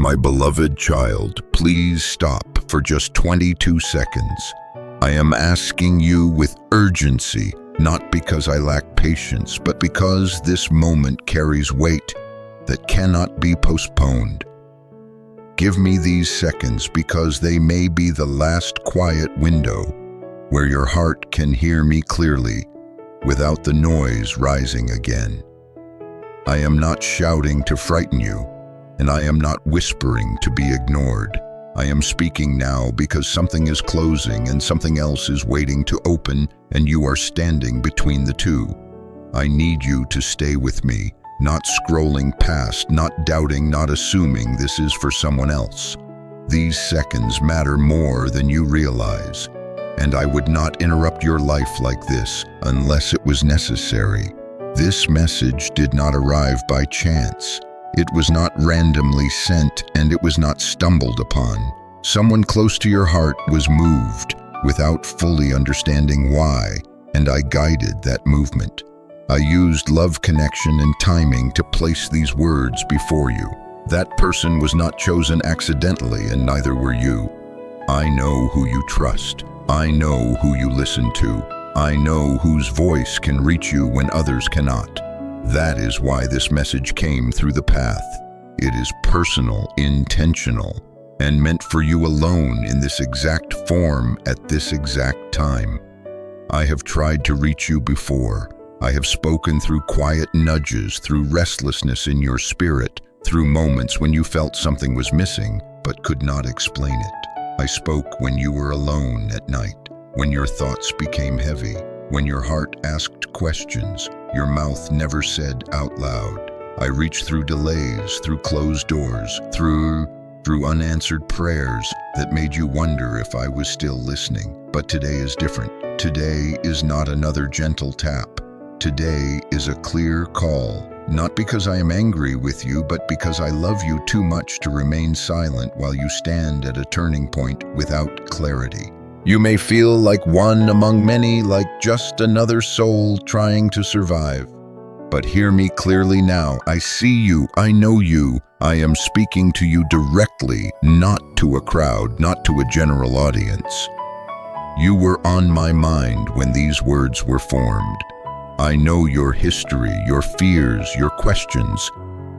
My beloved child, please stop for just 22 seconds. I am asking you with urgency, not because I lack patience, but because this moment carries weight that cannot be postponed. Give me these seconds because they may be the last quiet window where your heart can hear me clearly without the noise rising again. I am not shouting to frighten you, and I am not whispering to be ignored. I am speaking now because something is closing and something else is waiting to open, and you are standing between the two. I need you to stay with me, not scrolling past, not doubting, not assuming this is for someone else. These seconds matter more than you realize, and I would not interrupt your life like this unless it was necessary. This message did not arrive by chance. It was not randomly sent, and it was not stumbled upon. Someone close to your heart was moved without fully understanding why, and I guided that movement. I used love, connection, and timing to place these words before you. That person was not chosen accidentally, and neither were you. I know who you trust. I know who you listen to. I know whose voice can reach you when others cannot. That is why this message came through the path. It is personal, intentional, and meant for you alone in this exact form at this exact time. I have tried to reach you before. I have spoken through quiet nudges, through restlessness in your spirit, through moments when you felt something was missing but could not explain it. I spoke when you were alone at night, when your thoughts became heavy, when your heart asked questions your mouth never said out loud. I reached through delays, through closed doors, through unanswered prayers that made you wonder if I was still listening. But today is different. Today is not another gentle tap. Today is a clear call, not because I am angry with you, but because I love you too much to remain silent while you stand at a turning point without clarity. You may feel like one among many, like just another soul trying to survive. But hear me clearly now. I see you. I know you. I am speaking to you directly, not to a crowd, not to a general audience. You were on my mind when these words were formed. I know your history, your fears, your questions,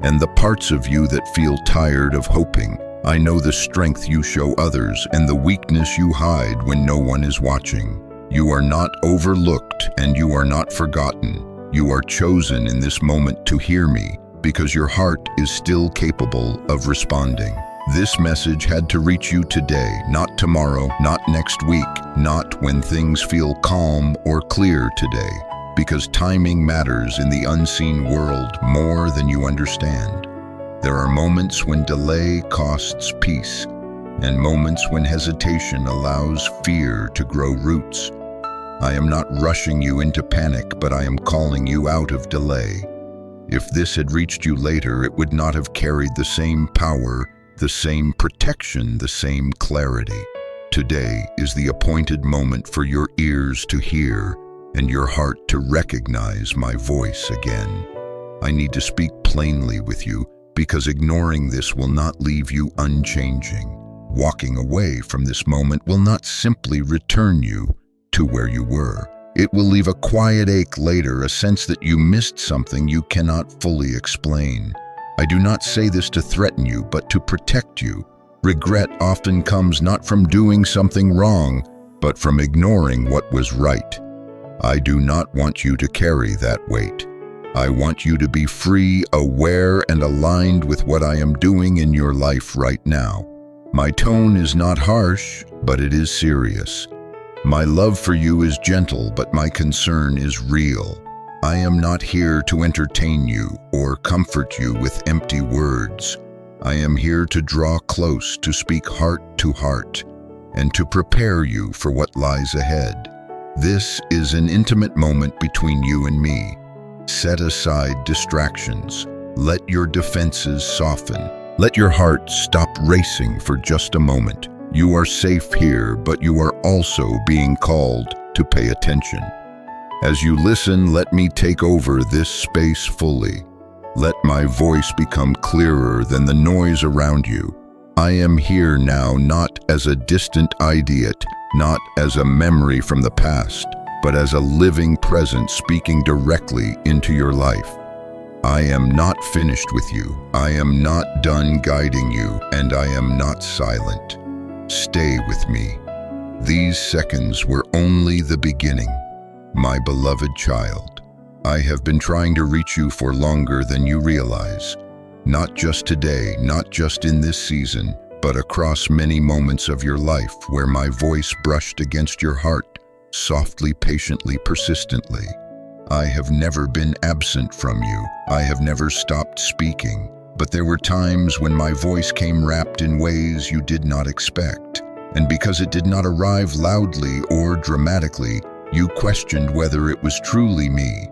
and the parts of you that feel tired of hoping. I know the strength you show others and the weakness you hide when no one is watching. You are not overlooked and you are not forgotten. You are chosen in this moment to hear me because your heart is still capable of responding. This message had to reach you today, not tomorrow, not next week, not when things feel calm or clear today, because timing matters in the unseen world more than you understand. There are moments when delay costs peace, and moments when hesitation allows fear to grow roots. I am not rushing you into panic, but I am calling you out of delay. If this had reached you later, it would not have carried the same power, the same protection, the same clarity. Today is the appointed moment for your ears to hear and your heart to recognize my voice again. I need to speak plainly with you, because ignoring this will not leave you unchanging. Walking away from this moment will not simply return you to where you were. It will leave a quiet ache later, a sense that you missed something you cannot fully explain. I do not say this to threaten you, but to protect you. Regret often comes not from doing something wrong, but from ignoring what was right. I do not want you to carry that weight. I want you to be free, aware, and aligned with what I am doing in your life right now. My tone is not harsh, but it is serious. My love for you is gentle, but my concern is real. I am not here to entertain you or comfort you with empty words. I am here to draw close, to speak heart to heart, and to prepare you for what lies ahead. This is an intimate moment between you and me. Set aside distractions. Let your defenses soften. Let your heart stop racing for just a moment. You are safe here, but you are also being called to pay attention. As you listen, let me take over this space fully. Let my voice become clearer than the noise around you. I am here now not as a distant idea, not as a memory from the past, but as a living presence speaking directly into your life. I am not finished with you. I am not done guiding you, and I am not silent. Stay with me. These seconds were only the beginning. My beloved child, I have been trying to reach you for longer than you realize. Not just today, not just in this season, but across many moments of your life where my voice brushed against your heart, softly, patiently, persistently. I have never been absent from you. I have never stopped speaking, but there were times when my voice came wrapped in ways you did not expect. And because it did not arrive loudly or dramatically, you questioned whether it was truly me.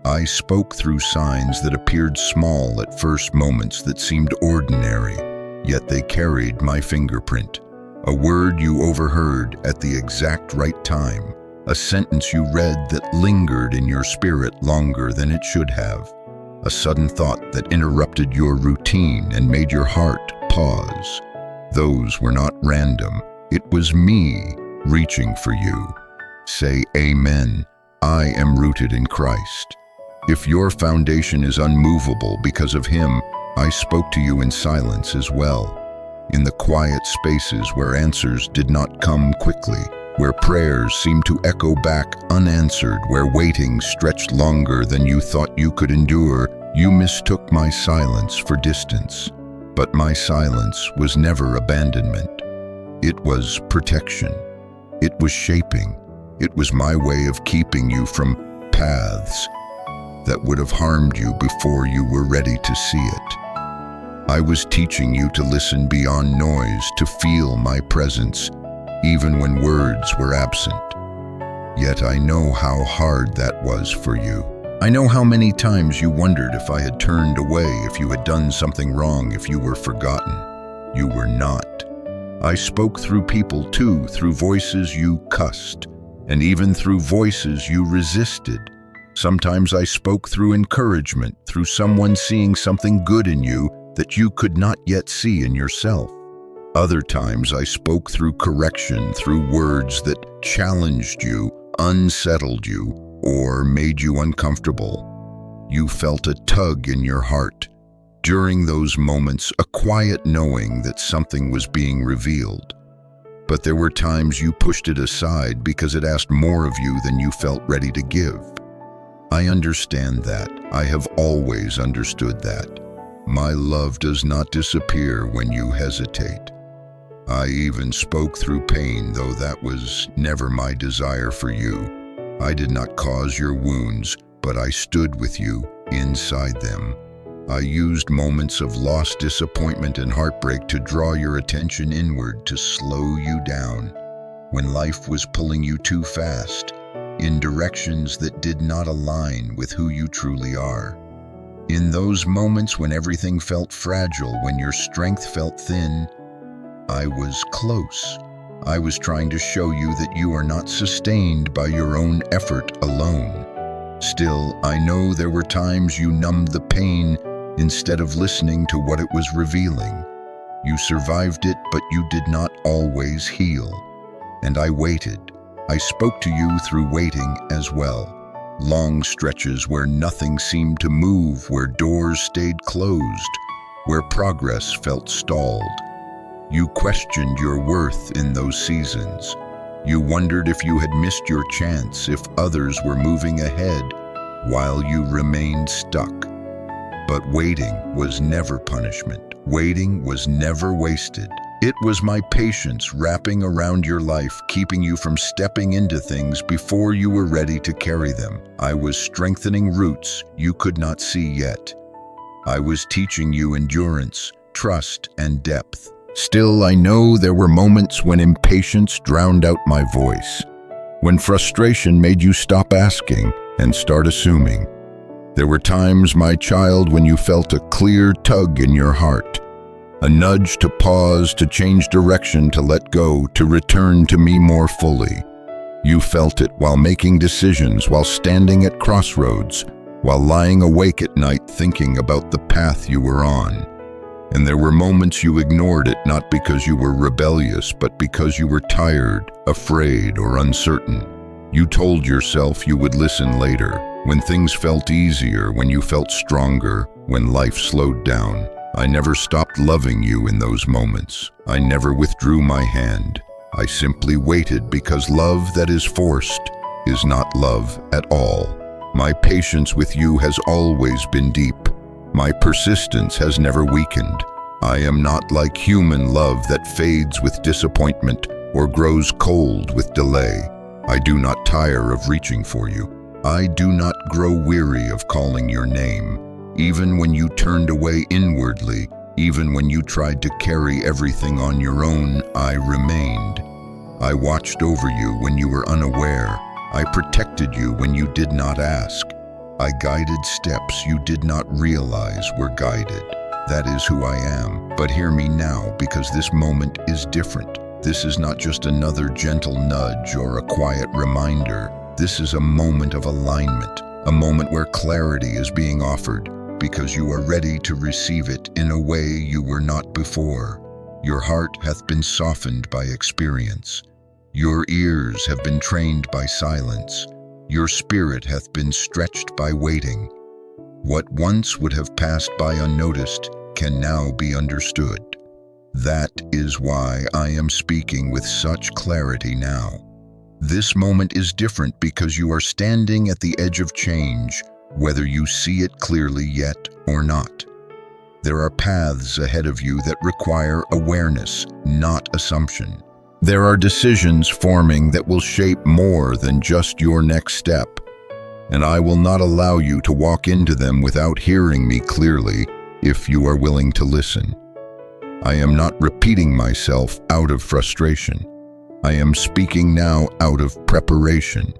I spoke through signs that appeared small at first, moments that seemed ordinary, yet they carried my fingerprint. A word you overheard at the exact right time, a sentence you read that lingered in your spirit longer than it should have, a sudden thought that interrupted your routine and made your heart pause. Those were not random. It was me reaching for you. Say amen. I am rooted in Christ. If your foundation is unmovable because of Him, I spoke to you in silence as well. In the quiet spaces where answers did not come quickly, where prayers seemed to echo back unanswered, where waiting stretched longer than you thought you could endure, you mistook my silence for distance. But my silence was never abandonment. It was protection. It was shaping. It was my way of keeping you from paths that would have harmed you before you were ready to see it. I was teaching you to listen beyond noise, to feel my presence, even when words were absent. Yet I know how hard that was for you. I know how many times you wondered if I had turned away, if you had done something wrong, if you were forgotten. You were not. I spoke through people too, through voices you cussed, and even through voices you resisted. Sometimes I spoke through encouragement, through someone seeing something good in you that you could not yet see in yourself. Other times I spoke through correction, through words that challenged you, unsettled you, or made you uncomfortable. You felt a tug in your heart. During those moments, a quiet knowing that something was being revealed. But there were times you pushed it aside because it asked more of you than you felt ready to give. I understand that. I have always understood that. My love does not disappear when you hesitate. I even spoke through pain, though that was never my desire for you. I did not cause your wounds, but I stood with you inside them. I used moments of loss, disappointment, and heartbreak to draw your attention inward, to slow you down when life was pulling you too fast, in directions that did not align with who you truly are. In those moments when everything felt fragile, when your strength felt thin, I was close. I was trying to show you that you are not sustained by your own effort alone. Still, I know there were times you numbed the pain instead of listening to what it was revealing. You survived it, but you did not always heal. And I waited. I spoke to you through waiting as well. Long stretches where nothing seemed to move, where doors stayed closed, where progress felt stalled. You questioned your worth in those seasons. You wondered if you had missed your chance, if others were moving ahead while you remained stuck. But waiting was never punishment. Waiting was never wasted. It was my patience wrapping around your life, keeping you from stepping into things before you were ready to carry them. I was strengthening roots you could not see yet. I was teaching you endurance, trust, and depth. Still, I know there were moments when impatience drowned out my voice, when frustration made you stop asking and start assuming. There were times, my child, when you felt a clear tug in your heart, a nudge to pause, to change direction, to let go, to return to me more fully. You felt it while making decisions, while standing at crossroads, while lying awake at night thinking about the path you were on. And there were moments you ignored it, not because you were rebellious, but because you were tired, afraid, or uncertain. You told yourself you would listen later, when things felt easier, when you felt stronger, when life slowed down. I never stopped loving you in those moments. I never withdrew my hand. I simply waited, because love that is forced is not love at all. My patience with you has always been deep. My persistence has never weakened. I am not like human love that fades with disappointment or grows cold with delay. I do not tire of reaching for you. I do not grow weary of calling your name. Even when you turned away inwardly, even when you tried to carry everything on your own, I remained. I watched over you when you were unaware. I protected you when you did not ask. I guided steps you did not realize were guided. That is who I am. But hear me now, because this moment is different. This is not just another gentle nudge or a quiet reminder. This is a moment of alignment, a moment where clarity is being offered, because you are ready to receive it in a way you were not before. Your heart hath been softened by experience. Your ears have been trained by silence. Your spirit hath been stretched by waiting. What once would have passed by unnoticed can now be understood. That is why I am speaking with such clarity now. This moment is different because you are standing at the edge of change, whether you see it clearly yet or not. There are paths ahead of you that require awareness, not assumption. There are decisions forming that will shape more than just your next step, and I will not allow you to walk into them without hearing me clearly if you are willing to listen. I am not repeating myself out of frustration. I am speaking now out of preparation.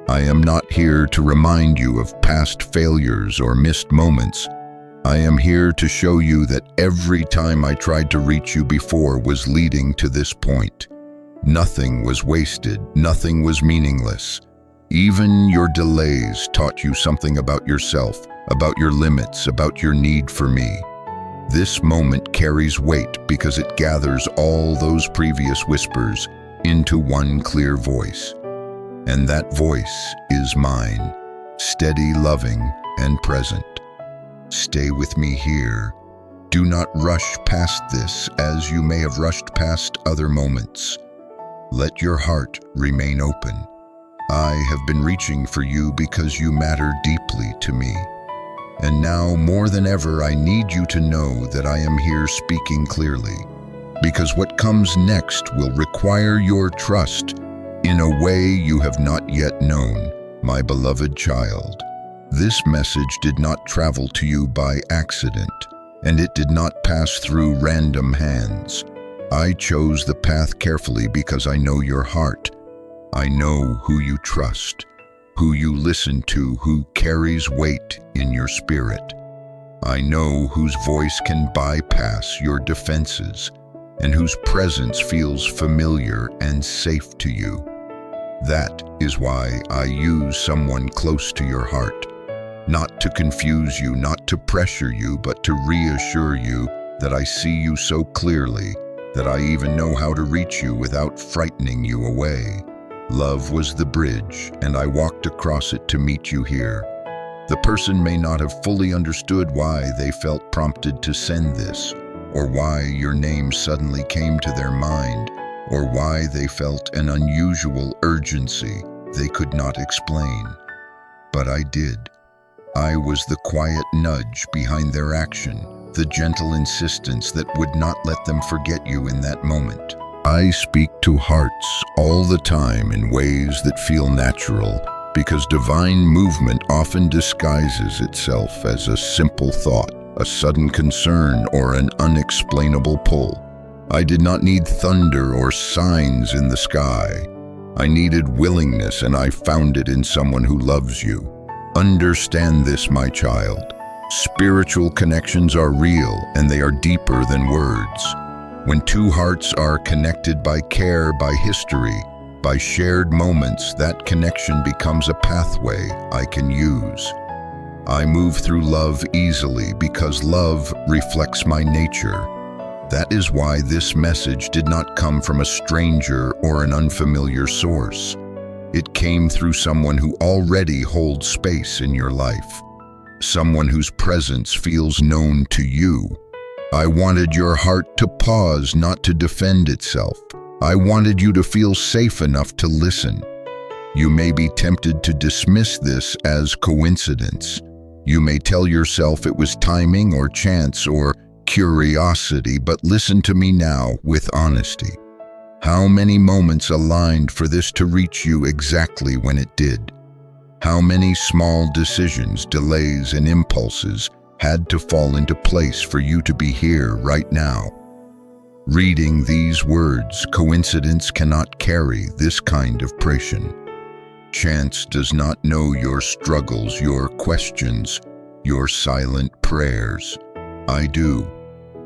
I am not here to remind you of past failures or missed moments. I am here to show you that every time I tried to reach you before was leading to this point. Nothing was wasted, nothing was meaningless. Even your delays taught you something about yourself, about your limits, about your need for me. This moment carries weight because it gathers all those previous whispers into one clear voice. And that voice is mine, steady, loving, and present. Stay with me here. Do not rush past this as you may have rushed past other moments. Let your heart remain open. I have been reaching for you because you matter deeply to me. And now, more than ever, I need you to know that I am here speaking clearly, because what comes next will require your trust in a way you have not yet known, my beloved child. This message did not travel to you by accident, and it did not pass through random hands. I chose the path carefully because I know your heart. I know who you trust, who you listen to, who carries weight in your spirit. I know whose voice can bypass your defenses and whose presence feels familiar and safe to you. That is why I use someone close to your heart, not to confuse you, not to pressure you, but to reassure you that I see you so clearly, that I even know how to reach you without frightening you away. Love was the bridge, and I walked across it to meet you here. The person may not have fully understood why they felt prompted to send this, or why your name suddenly came to their mind, or why they felt an unusual urgency they could not explain. But I did. I was the quiet nudge behind their action, the gentle insistence that would not let them forget you in that moment. I speak to hearts all the time in ways that feel natural, because divine movement often disguises itself as a simple thought, a sudden concern, or an unexplainable pull. I did not need thunder or signs in the sky. I needed willingness, and I found it in someone who loves you. Understand this, my child. Spiritual connections are real, and they are deeper than words. When two hearts are connected by care, by history, by shared moments, that connection becomes a pathway I can use. I move through love easily because love reflects my nature. That is why this message did not come from a stranger or an unfamiliar source. It came through someone who already holds space in your life, someone whose presence feels known to you. I wanted your heart to pause, not to defend itself. I wanted you to feel safe enough to listen. You may be tempted to dismiss this as coincidence. You may tell yourself it was timing or chance or curiosity, but listen to me now with honesty. How many moments aligned for this to reach you exactly when it did? How many small decisions, delays, and impulses had to fall into place for you to be here right now? Reading these words, coincidence cannot carry this kind of pressure. Chance does not know your struggles, your questions, your silent prayers. I do.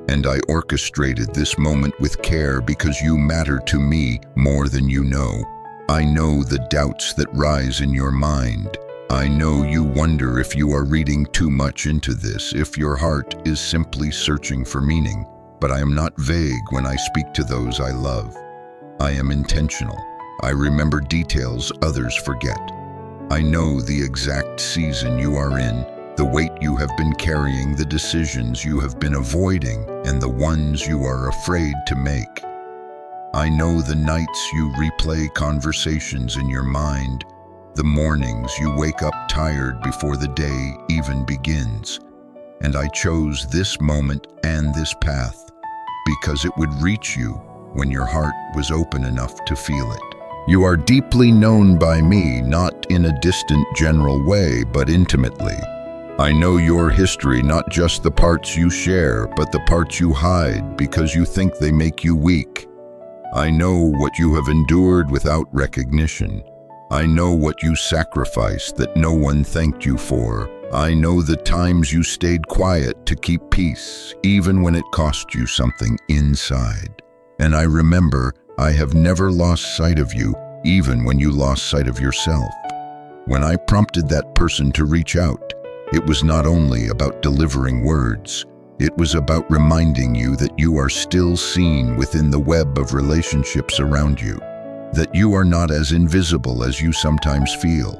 And I orchestrated this moment with care because you matter to me more than you know. I know the doubts that rise in your mind. I know you wonder if you are reading too much into this, if your heart is simply searching for meaning. But I am not vague when I speak to those I love. I am intentional. I remember details others forget. I know the exact season you are in, the weight you have been carrying, the decisions you have been avoiding, and the ones you are afraid to make. I know the nights you replay conversations in your mind, the mornings you wake up tired before the day even begins. And I chose this moment and this path because it would reach you when your heart was open enough to feel it. You are deeply known by me, not in a distant general way, but intimately. I know your history, not just the parts you share, but the parts you hide because you think they make you weak. I know what you have endured without recognition. I know what you sacrificed that no one thanked you for. I know the times you stayed quiet to keep peace, even when it cost you something inside. And I remember I have never lost sight of you, even when you lost sight of yourself. When I prompted that person to reach out, it was not only about delivering words, it was about reminding you that you are still seen within the web of relationships around you, that you are not as invisible as you sometimes feel,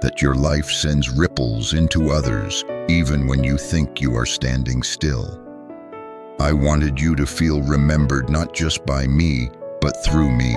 that your life sends ripples into others, even when you think you are standing still. I wanted you to feel remembered not just by me, but through me.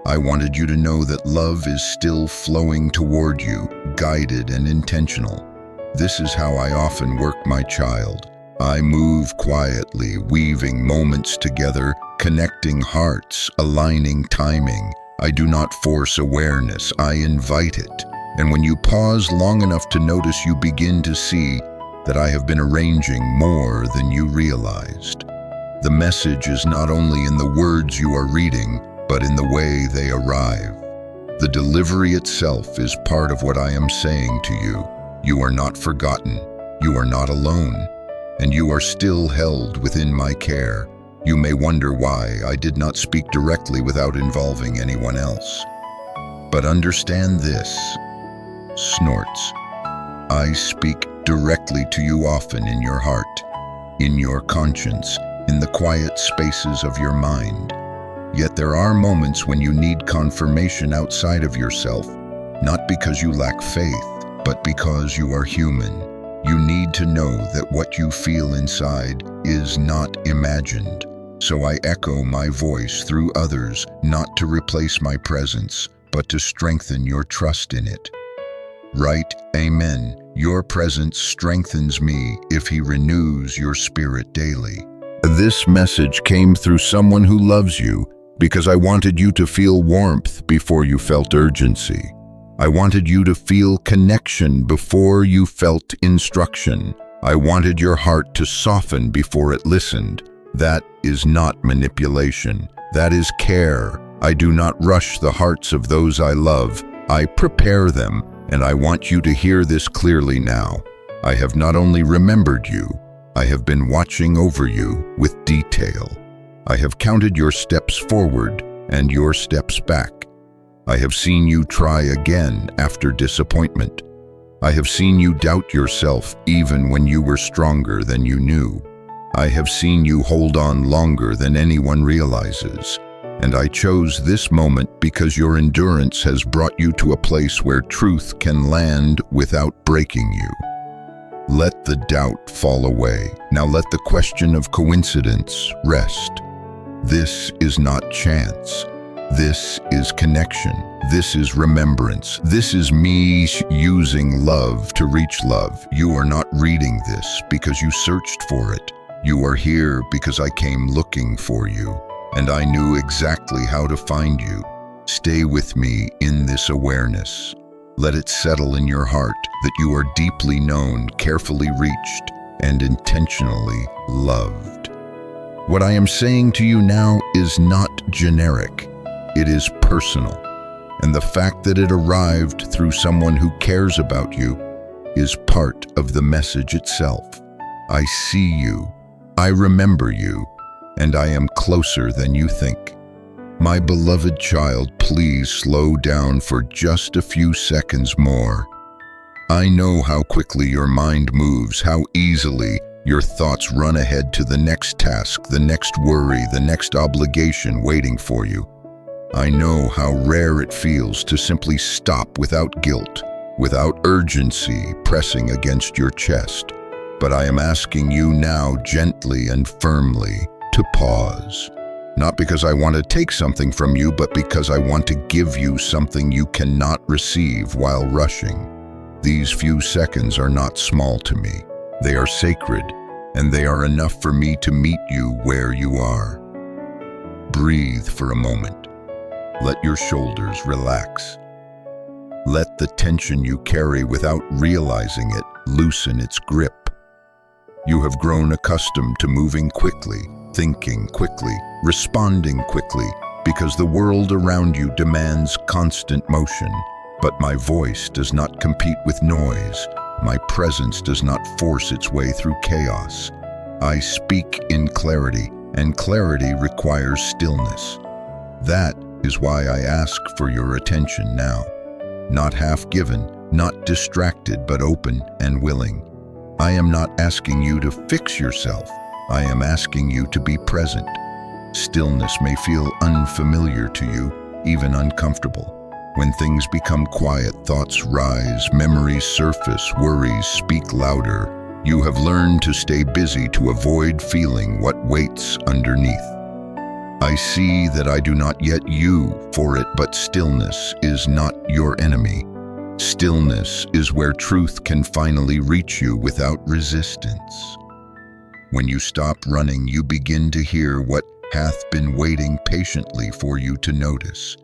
I wanted you to know that love is still flowing toward you, guided and intentional. This is how I often work, my child. I move quietly, weaving moments together, connecting hearts, aligning timing. I do not force awareness, I invite it. And when you pause long enough to notice, you begin to see that I have been arranging more than you realized. The message is not only in the words you are reading, but in the way they arrive. The delivery itself is part of what I am saying to you. You are not forgotten, you are not alone, and you are still held within my care. You may wonder why I did not speak directly without involving anyone else. But understand this, snorts. I speak directly to you often in your heart, in your conscience, in the quiet spaces of your mind. Yet there are moments when you need confirmation outside of yourself, not because you lack faith, but because you are human. You need to know that what you feel inside is not imagined. So I echo my voice through others, not to replace my presence, but to strengthen your trust in it. Right, amen. Your presence strengthens me if he renews your spirit daily. This message came through someone who loves you because I wanted you to feel warmth before you felt urgency. I wanted you to feel connection before you felt instruction. I wanted your heart to soften before it listened. That is not manipulation. That is care. I do not rush the hearts of those I love. I prepare them, and I want you to hear this clearly now. I have not only remembered you, I have been watching over you with detail. I have counted your steps forward and your steps back. I have seen you try again after disappointment. I have seen you doubt yourself even when you were stronger than you knew. I have seen you hold on longer than anyone realizes. And I chose this moment because your endurance has brought you to a place where truth can land without breaking you. Let the doubt fall away. Now let the question of coincidence rest. This is not chance. This is connection. This is remembrance. This is me using love to reach love. You are not reading this because you searched for it. You are here because I came looking for you, and I knew exactly how to find you. Stay with me in this awareness. Let it settle in your heart that you are deeply known, carefully reached, and intentionally loved. What I am saying to you now is not generic. It is personal. And the fact that it arrived through someone who cares about you is part of the message itself. I see you, I remember you, and I am closer than you think. My beloved child, please slow down for just a few seconds more. I know how quickly your mind moves, how easily your thoughts run ahead to the next task, the next worry, the next obligation waiting for you. I know how rare it feels to simply stop without guilt, without urgency pressing against your chest. But I am asking you now gently and firmly to pause. Not because I want to take something from you, but because I want to give you something you cannot receive while rushing. These few seconds are not small to me. They are sacred, and they are enough for me to meet you where you are. Breathe for a moment. Let your shoulders relax. Let the tension you carry without realizing it loosen its grip. You have grown accustomed to moving quickly, thinking quickly, responding quickly, because the world around you demands constant motion. But my voice does not compete with noise. My presence does not force its way through chaos. I speak in clarity, and clarity requires stillness. That is why I ask for your attention now. Not half-given, not distracted, but open and willing. I am not asking you to fix yourself. I am asking you to be present. Stillness may feel unfamiliar to you, even uncomfortable. When things become quiet, thoughts rise, memories surface, worries speak louder. You have learned to stay busy to avoid feeling what waits underneath. I see that I do not yet you for it, but stillness is not your enemy. Stillness is where truth can finally reach you without resistance. When you stop running, you begin to hear what hath been waiting patiently for you to notice.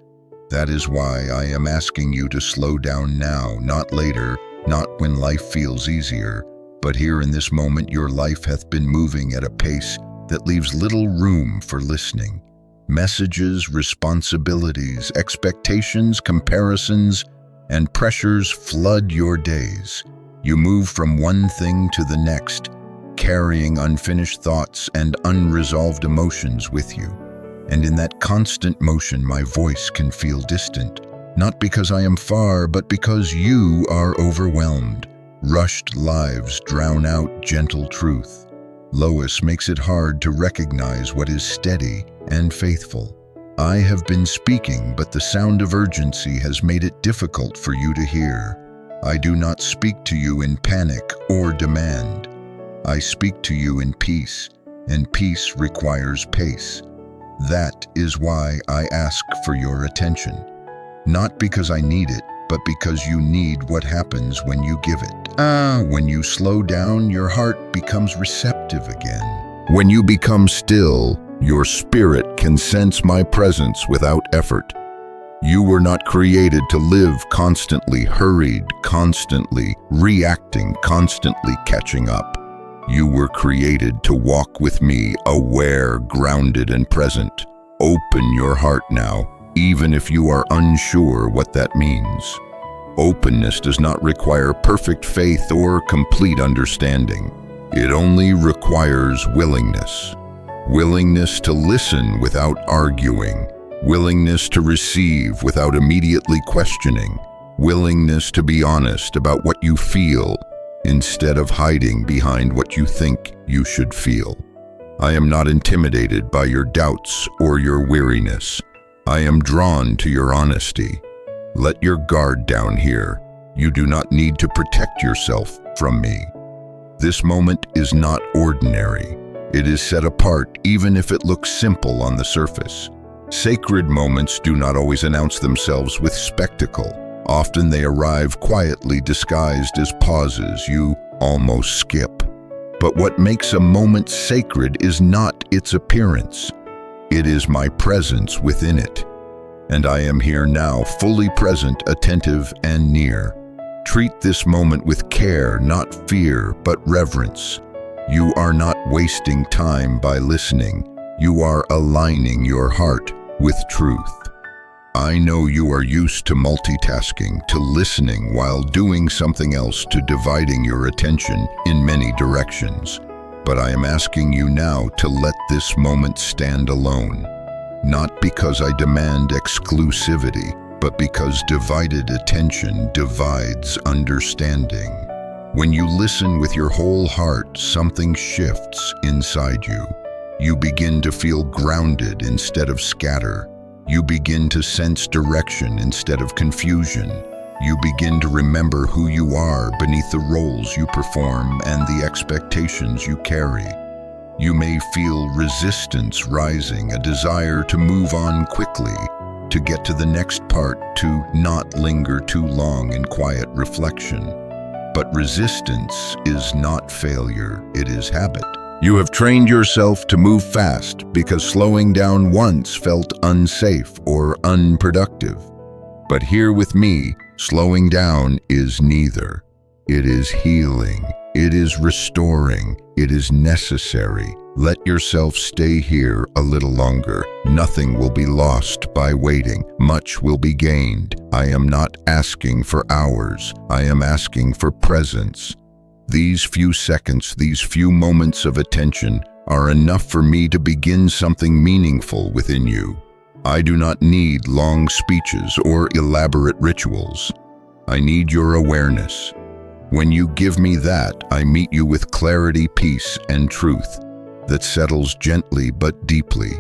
That is why I am asking you to slow down now, not later, not when life feels easier, but here in this moment your life hath been moving at a pace that leaves little room for listening. Messages, responsibilities, expectations, comparisons, and pressures flood your days. You move from one thing to the next, carrying unfinished thoughts and unresolved emotions with you. And in that constant motion, my voice can feel distant, not because I am far, but because you are overwhelmed. Rushed lives drown out gentle truth. Lois makes it hard to recognize what is steady and faithful. I have been speaking, but the sound of urgency has made it difficult for you to hear. I do not speak to you in panic or demand. I speak to you in peace, and peace requires pace. That is why I ask for your attention. Not because I need it, but because you need what happens when you give it. When you slow down, your heart becomes receptive again. When you become still, your spirit can sense my presence without effort. You were not created to live constantly hurried, constantly reacting, constantly catching up. You were created to walk with me, aware, grounded, and present. Open your heart now, even if you are unsure what that means. Openness does not require perfect faith or complete understanding. It only requires willingness. Willingness to listen without arguing. Willingness to receive without immediately questioning. willingness to be honest about what you feel instead of hiding behind what you think you should feel. I am not intimidated by your doubts or your weariness. I am drawn to your honesty. Let your guard down here. You do not need to protect yourself from me. This moment is not ordinary. It is set apart even if it looks simple on the surface. Sacred moments do not always announce themselves with spectacle. Often they arrive quietly disguised as pauses you almost skip. But what makes a moment sacred is not its appearance. It is my presence within it. And I am here now, fully present, attentive, and near. Treat this moment with care, not fear, but reverence. You are not wasting time by listening. You are aligning your heart with truth. I know you are used to multitasking, to listening while doing something else, to dividing your attention in many directions. But I am asking you now to let this moment stand alone. Not because I demand exclusivity, but because divided attention divides understanding. When you listen with your whole heart, something shifts inside you. You begin to feel grounded instead of scatter. You begin to sense direction instead of confusion. You begin to remember who you are beneath the roles you perform and the expectations you carry. You may feel resistance rising, a desire to move on quickly, to get to the next part, to not linger too long in quiet reflection. But resistance is not failure, it is habit. You have trained yourself to move fast because slowing down once felt unsafe or unproductive. But here with me, slowing down is neither. It is healing, it is restoring, it is necessary. Let yourself stay here a little longer. Nothing will be lost by waiting. Much will be gained. I am not asking for hours. I am asking for presence. These few seconds, these few moments of attention are enough for me to begin something meaningful within you. I do not need long speeches or elaborate rituals. I need your awareness. When you give me that, I meet you with clarity, peace, and truth that settles gently but deeply.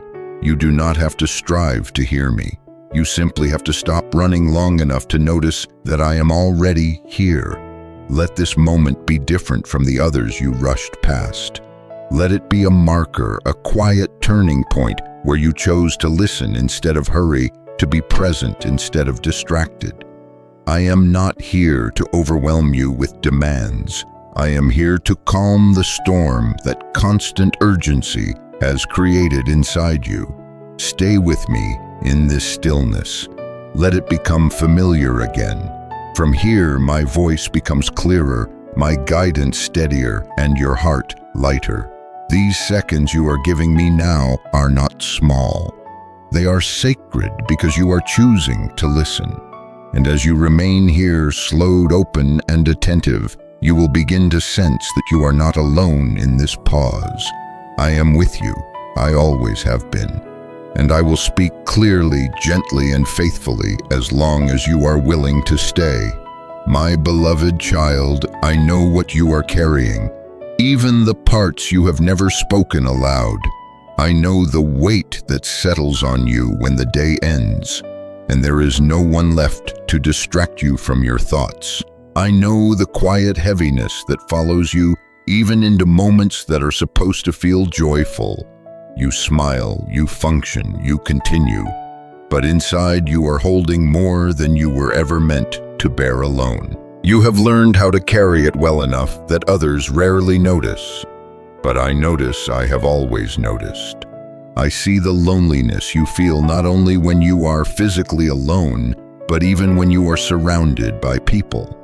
You do not have to strive to hear me. You simply have to stop running long enough to notice that I am already here. Let this moment be different from the others you rushed past. Let it be a marker, a quiet turning point where you chose to listen instead of hurry, to be present instead of distracted. I am not here to overwhelm you with demands. I am here to calm the storm that constant urgency has created inside you. Stay with me in this stillness. Let it become familiar again. From here, my voice becomes clearer, my guidance steadier, and your heart lighter. These seconds you are giving me now are not small. They are sacred because you are choosing to listen. And as you remain here, slowed, open, and attentive, you will begin to sense that you are not alone in this pause. I am with you. I always have been. And I will speak clearly, gently, and faithfully as long as you are willing to stay. My beloved child, I know what you are carrying, even the parts you have never spoken aloud. I know the weight that settles on you when the day ends, and there is no one left to distract you from your thoughts. I know the quiet heaviness that follows you even into moments that are supposed to feel joyful. You smile, you function, you continue, but inside you are holding more than you were ever meant to bear alone. You have learned how to carry it well enough that others rarely notice, but I notice. I have always noticed. I see the loneliness you feel not only when you are physically alone, but even when you are surrounded by people.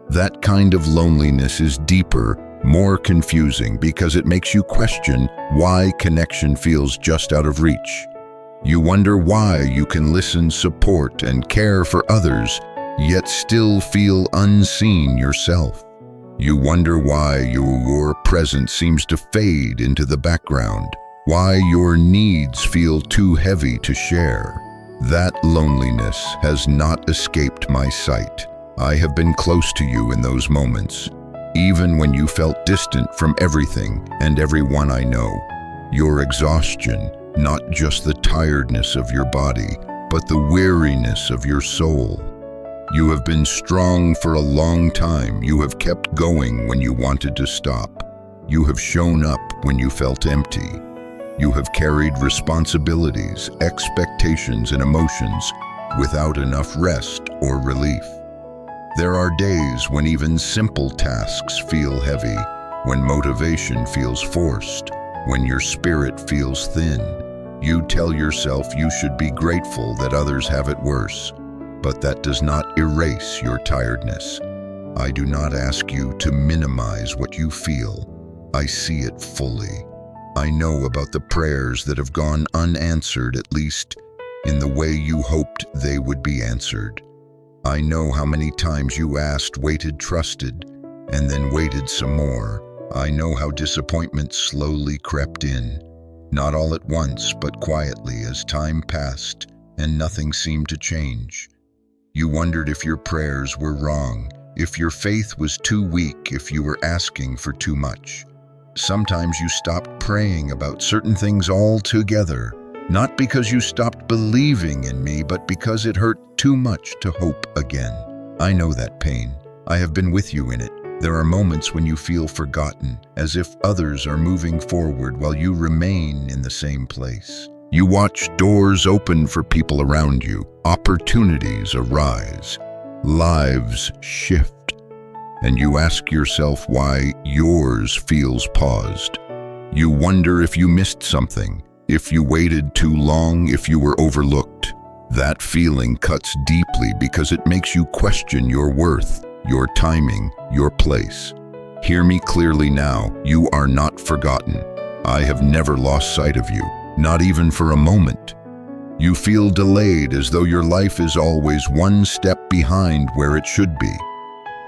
That kind of loneliness is deeper, more confusing because it makes you question why connection feels just out of reach. You wonder why you can listen, support, and care for others, yet still feel unseen yourself. You wonder why your presence seems to fade into the background, why your needs feel too heavy to share. That loneliness has not escaped my sight. I have been close to you in those moments, even when you felt distant from everything and everyone I know. Your exhaustion, not just the tiredness of your body, but the weariness of your soul. You have been strong for a long time. You have kept going when you wanted to stop. You have shown up when you felt empty. You have carried responsibilities, expectations, and emotions without enough rest or relief. There are days when even simple tasks feel heavy, when motivation feels forced, when your spirit feels thin. You tell yourself you should be grateful that others have it worse, but that does not erase your tiredness. I do not ask you to minimize what you feel. I see it fully. I know about the prayers that have gone unanswered, at least in the way you hoped they would be answered. I know how many times you asked, waited, trusted, and then waited some more. I know how disappointment slowly crept in, not all at once, but quietly as time passed and nothing seemed to change. You wondered if your prayers were wrong, if your faith was too weak, if you were asking for too much. Sometimes you stopped praying about certain things altogether, not because you stopped believing in me, but because it hurt too much to hope again. I know that pain. I have been with you in it. There are moments when you feel forgotten, as if others are moving forward while you remain in the same place. You watch doors open for people around you, opportunities arise, lives shift, and you ask yourself why yours feels paused. You wonder if you missed something, if you waited too long, if you were overlooked. That feeling cuts deeply because it makes you question your worth, your timing, your place. Hear me clearly now, you are not forgotten. I have never lost sight of you, not even for a moment. You feel delayed, as though your life is always one step behind where it should be.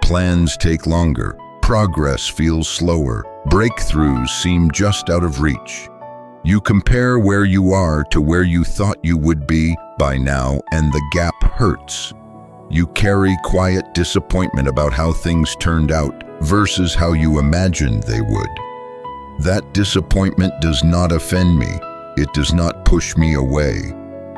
Plans take longer, progress feels slower, breakthroughs seem just out of reach. You compare where you are to where you thought you would be by now, and the gap hurts. You carry quiet disappointment about how things turned out versus how you imagined they would. That disappointment does not offend me. It does not push me away.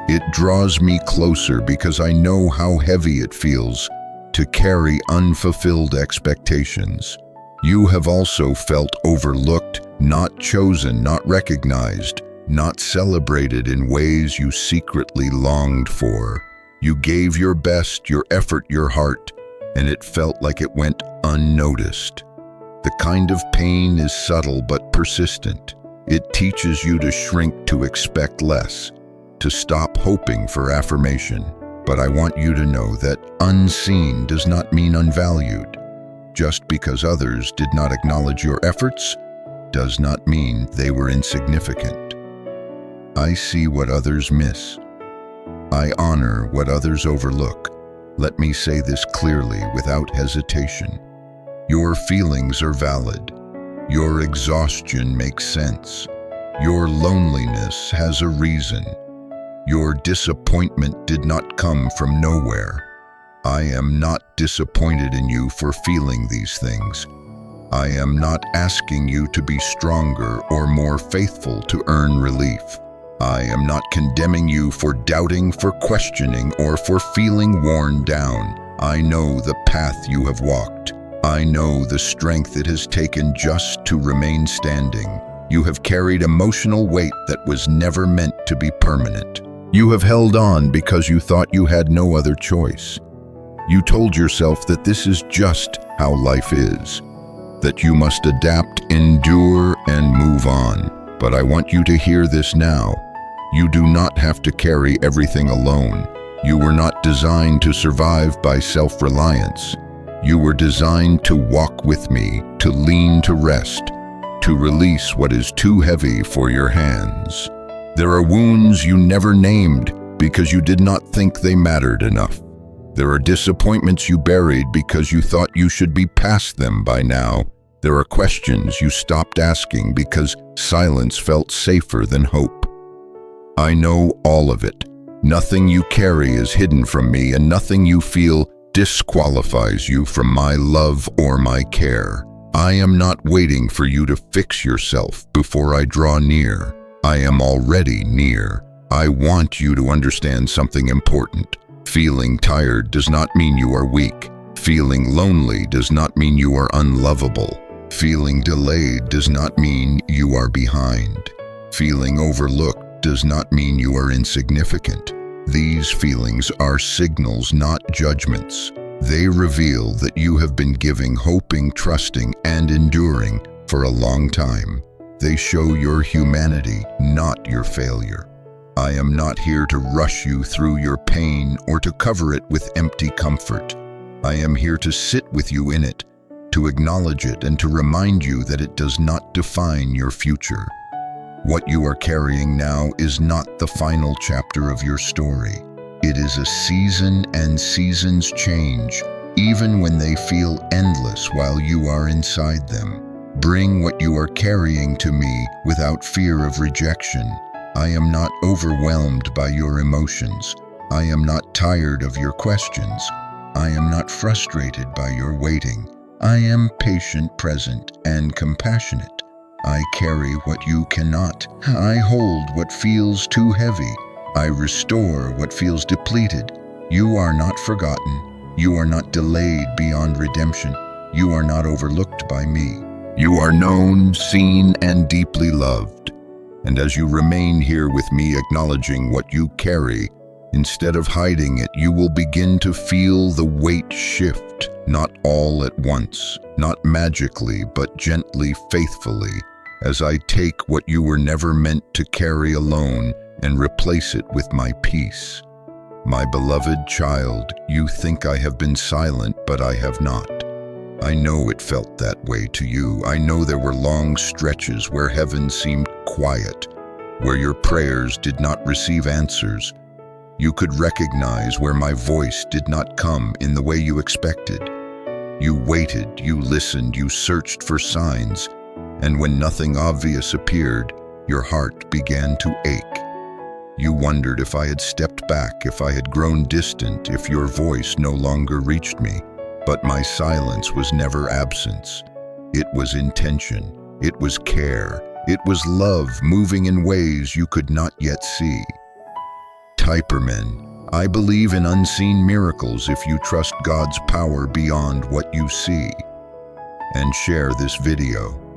It draws me closer because I know how heavy it feels to carry unfulfilled expectations. You have also felt overlooked, not chosen, not recognized, not celebrated in ways you secretly longed for. You gave your best, your effort, your heart, and it felt like it went unnoticed. The kind of pain is subtle but persistent. It teaches you to shrink, to expect less, to stop hoping for affirmation. But I want you to know that unseen does not mean unvalued. Just because others did not acknowledge your efforts does not mean they were insignificant. I see what others miss. I honor what others overlook. Let me say this clearly without hesitation. Your feelings are valid. Your exhaustion makes sense. Your loneliness has a reason. Your disappointment did not come from nowhere. I am not disappointed in you for feeling these things. I am not asking you to be stronger or more faithful to earn relief. I am not condemning you for doubting, for questioning, or for feeling worn down. I know the path you have walked. I know the strength it has taken just to remain standing. You have carried emotional weight that was never meant to be permanent. You have held on because you thought you had no other choice. You told yourself that this is just how life is, that you must adapt, endure, and move on. But I want you to hear this now. You do not have to carry everything alone. You were not designed to survive by self-reliance. You were designed to walk with me, to lean, to rest, to release what is too heavy for your hands. There are wounds you never named because you did not think they mattered enough. There are disappointments you buried because you thought you should be past them by now. There are questions you stopped asking because silence felt safer than hope. I know all of it. Nothing you carry is hidden from me, and nothing you feel disqualifies you from my love or my care. I am not waiting for you to fix yourself before I draw near. I am already near. I want you to understand something important. Feeling tired does not mean you are weak. Feeling lonely does not mean you are unlovable. Feeling delayed does not mean you are behind. Feeling overlooked does not mean you are insignificant. These feelings are signals, not judgments. They reveal that you have been giving, hoping, trusting, and enduring for a long time. They show your humanity, not your failure. I am not here to rush you through your pain or to cover it with empty comfort. I am here to sit with you in it, to acknowledge it, and to remind you that it does not define your future. What you are carrying now is not the final chapter of your story. It is a season, and seasons change, even when they feel endless while you are inside them. Bring what you are carrying to me without fear of rejection. I am not overwhelmed by your emotions. I am not tired of your questions. I am not frustrated by your waiting. I am patient, present, and compassionate. I carry what you cannot. I hold what feels too heavy. I restore what feels depleted. You are not forgotten. You are not delayed beyond redemption. You are not overlooked by me. You are known, seen, and deeply loved. And as you remain here with me, acknowledging what you carry, instead of hiding it, you will begin to feel the weight shift, not all at once, not magically, but gently, faithfully, as I take what you were never meant to carry alone and replace it with my peace. My beloved child, you think I have been silent, but I have not. I know it felt that way to you. I know there were long stretches where heaven seemed quiet, where your prayers did not receive answers. You could recognize where my voice did not come in the way you expected. You waited, you listened, you searched for signs, and when nothing obvious appeared, your heart began to ache. You wondered if I had stepped back, if I had grown distant, if your voice no longer reached me. But my silence was never absence. It was intention. It was care. It was love moving in ways you could not yet see. Typermen, I believe in unseen miracles if you trust God's power beyond what you see. And share this video.